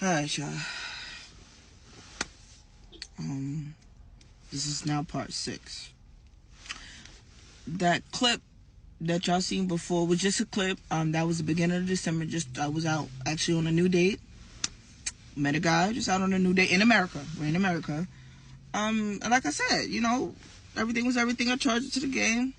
Alright, y'all. This is now part 6. That clip that y'all seen before was just a clip. That was the beginning of December. I was out actually on a new date. Met a guy just out on a new date in America. We're in America. And like I said, everything was everything. I charged it to the game.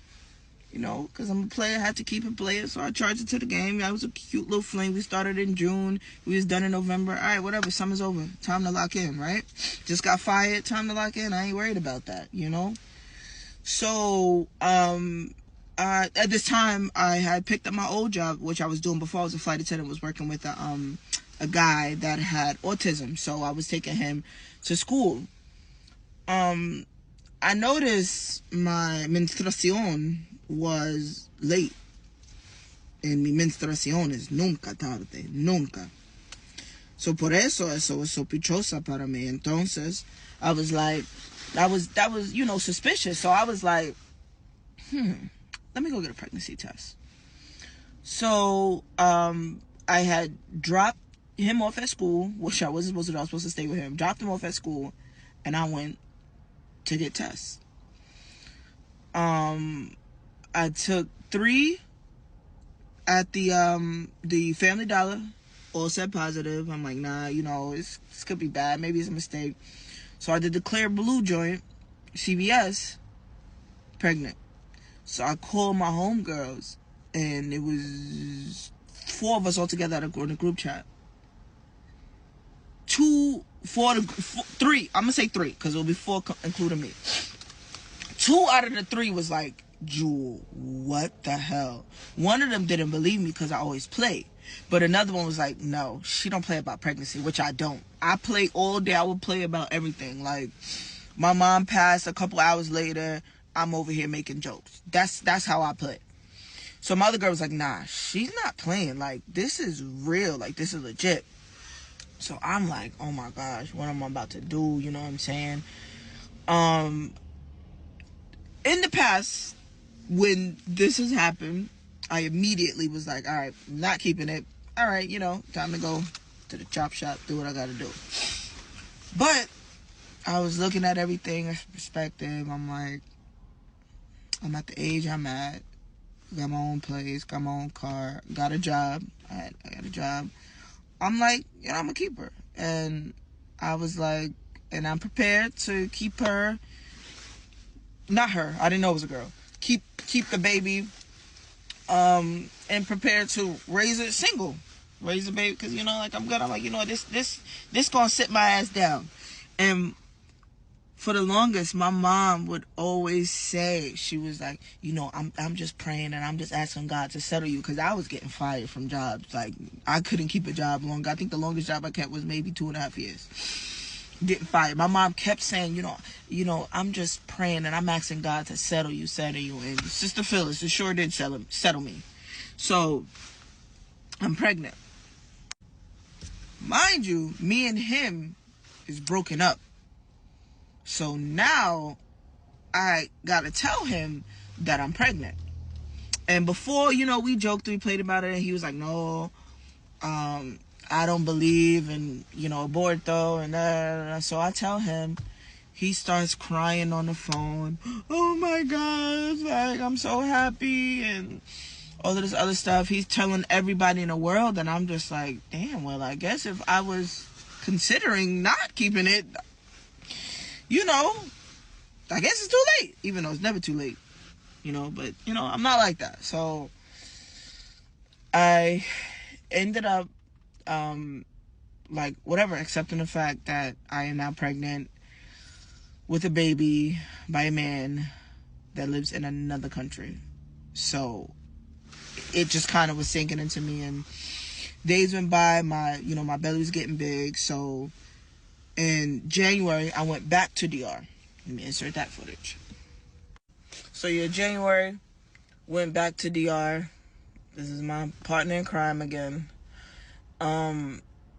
Because I'm a player, I had to keep it playing, so I charged it to the game. That was a cute little fling. We started in June. We was done in November. All right, whatever. Summer's over. Time to lock in, right? Just got fired. Time to lock in. I ain't worried about that, So, at this time, I had picked up my old job, which I was doing before. I was a flight attendant. Was working with a guy that had autism, so I was taking him to school. I noticed my menstruación was late. And mi menstruación es nunca tarde, nunca. So por eso es sospechosa para mí. Entonces, I was like, that was suspicious. So I was like, let me go get a pregnancy test. So, I had dropped him off at school, which I wasn't supposed to do. I was supposed to stay with him. Dropped him off at school, and I went to get tests. I took 3 at the Family Dollar. All said positive. I'm like, nah, this could be bad. Maybe it's a mistake. So I did the Clear Blue joint, CVS, pregnant. So I called my homegirls, and it was 4 of us all together on a group chat. 3. I'm gonna say 3 because it'll be 4 including me. 2 out of the 3 was like, Jewel, what the hell? One of them didn't believe me because I always play. But another one was like, no, she don't play about pregnancy, which I don't. I play all day. I would play about everything. Like, my mom passed a couple hours later. I'm over here making jokes. That's how I play. So my other girl was like, nah, she's not playing. Like, this is real. Like, this is legit. So I'm like, oh my gosh, what am I about to do? You know what I'm saying? In the past, when this has happened, I immediately was like, all right, not keeping it. All right, time to go to the chop shop, do what I got to do. But I was looking at everything, perspective. I'm like, I'm at the age I'm at. Got my own place, got my own car, got a job. I got a job. I'm like, I'm a keeper. And I was like, and I'm prepared to keep her. Not her. I didn't know it was a girl. Keep the baby, and prepared to raise it single, raise the baby, because I'm good. I'm like, this gonna sit my ass down. And for the longest, my mom would always say, she was like, I'm just praying and I'm just asking God to settle you, because I was getting fired from jobs. Like, I couldn't keep a job long. I think the longest job I kept was maybe 2.5 years. Getting fired. My mom kept saying, I'm just praying and I'm asking God to settle you. And Sister Phyllis, it sure did settle me. So, I'm pregnant. Mind you, me and him is broken up. So now, I gotta tell him that I'm pregnant. And before, we joked, we played about it, and he was like, no, I don't believe in, aborto and that. So I tell him, he starts crying on the phone. Oh my gosh, like, I'm so happy, and all of this other stuff. He's telling everybody in the world, and I'm just like, damn, well, I guess if I was considering not keeping it, I guess it's too late, even though it's never too late, but, I'm not like that. So I ended up, accepting the fact that I am now pregnant with a baby by a man that lives in another country. So it just kind of was sinking into me, and days went by, my belly was getting big. So in January, I went back to DR. Let me insert that footage. So January, went back to DR. This is my partner in crime again.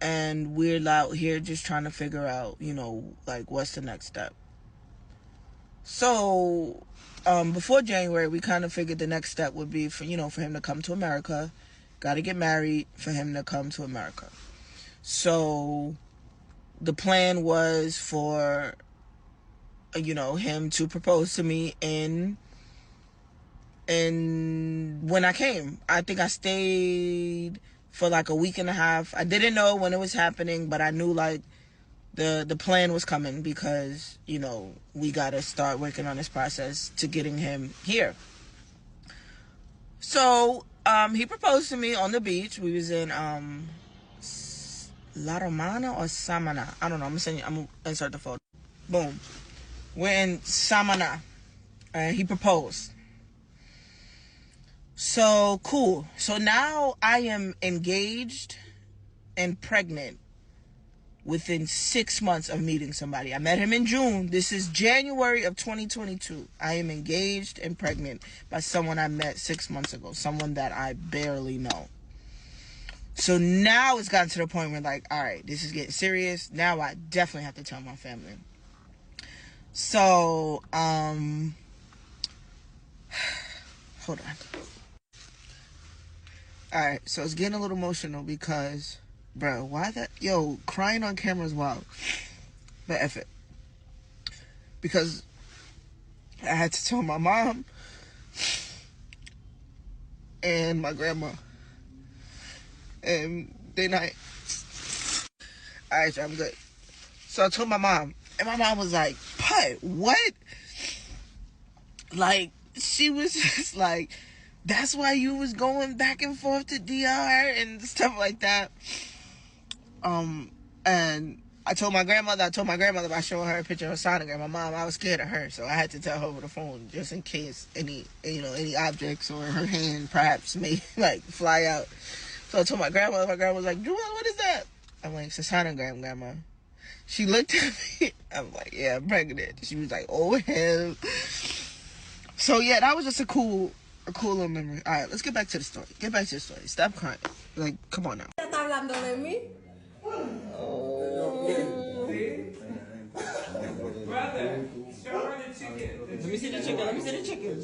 And we're out here just trying to figure out, what's the next step. So, before January, we kind of figured the next step would be for him to come to America Got to get married for him to come to America. So the plan was for, him to propose to me in when I came. I think I stayed for like a week and a half. I didn't know when it was happening, but I knew like the plan was coming because, we got to start working on this process to getting him here. So, he proposed to me on the beach. We was in, La Romana or Samana. I don't know. I'm gonna insert the photo. Boom. We're in Samana. And he proposed. So, cool. So now I am engaged and pregnant within 6 months of meeting somebody. I met him in June. This is January of 2022. I am engaged and pregnant by someone I met 6 months ago. Someone that I barely know. So now it's gotten to the point where like, all right, this is getting serious. Now I definitely have to tell my family. So, hold on. All right, so it's getting a little emotional because, bro, why that? Yo, crying on camera is wild. But F it. Because I had to tell my mom and my grandma. And they not. Alright, I'm good. So I told my mom. And my mom was like, "Putt, what?" Like, she was just like, "That's why you was going back and forth to DR and stuff like that." And I told my grandmother by showing her a picture of a sonogram. My mom, I was scared of her, so I had to tell her over the phone just in case any objects or her hand perhaps may like fly out. So I told my grandmother. My grandma was like, "Joelle, what is that?" I'm like, "It's a sonogram, Grandma." She looked at me. I'm like, "Yeah, I'm pregnant." She was like, "Oh hell." So yeah, that was just a cool little memory. All right, let's get back to the story. Stop crying. Like, come on now. Brother, show her the chicken. Let me see the chicken.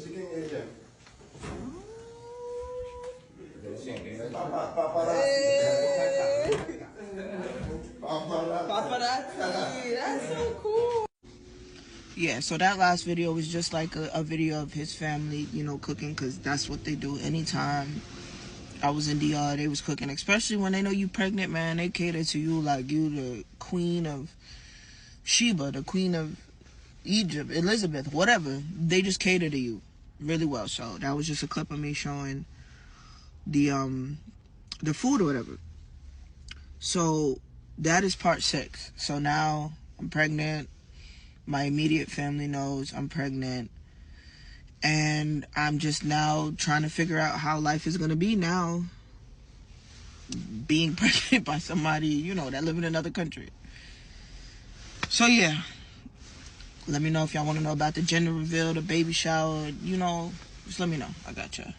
Paparazzi. That's so cool. Yeah, so that last video was just like a video of his family, cooking, because that's what they do. Anytime I was in DR, they was cooking, especially when they know you pregnant, man. They cater to you like you the queen of Sheba, the queen of Egypt, Elizabeth, whatever. They just cater to you really well. So that was just a clip of me showing the food or whatever. So that is part 6. So now I'm pregnant. My immediate family knows I'm pregnant. And I'm just now trying to figure out how life is going to be now. Being pregnant by somebody, that live in another country. So yeah. Let me know if y'all want to know about the gender reveal, the baby shower. Just let me know. I got y'all.